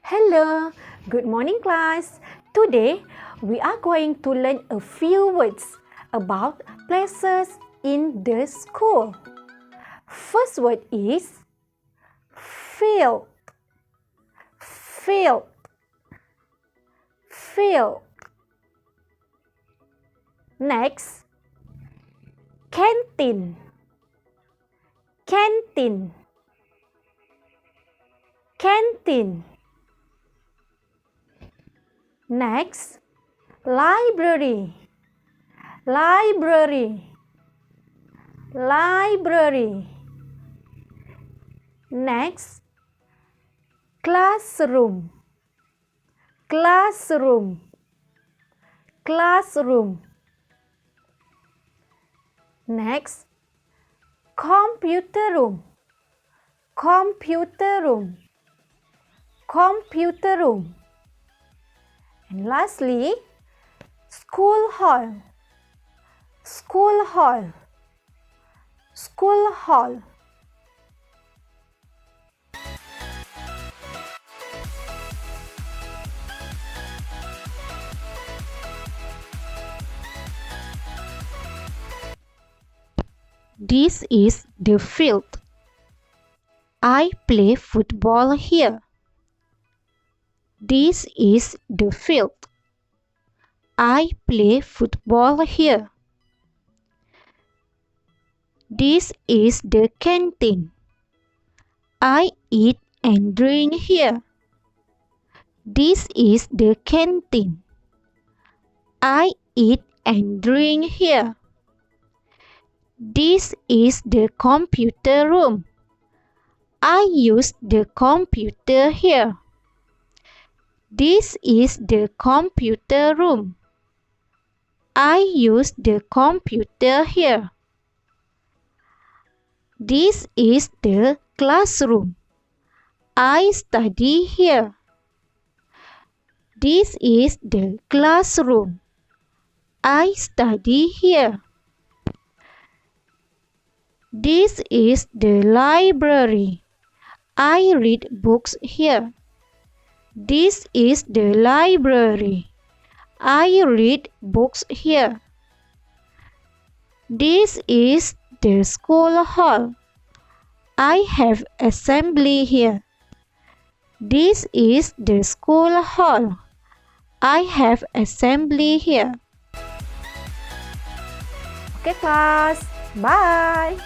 Hello, good morning class. Today we are going to learn a few words about places in the school. First word is field. Field. Field. Next, canteen. Canteen. Canteen. Next, library. Library. Library. Next, classroom. Classroom. Classroom. Next, computer room. Computer room. Computer room. And lastly, school hall. School hall. School hall. This is the field. I play football here. This is the field. I play football here. This is the canteen. I eat and drink here. This is the canteen. I eat and drink here. This is the computer room. I use the computer here. This is the computer room. I use the computer here. This is the classroom. I study here. This is the classroom. I study here. This is the library. I read books here. This is the library. I read books here. This is the school hall. I have assembly here. This is the school hall. I have assembly here. Okay, class. Bye.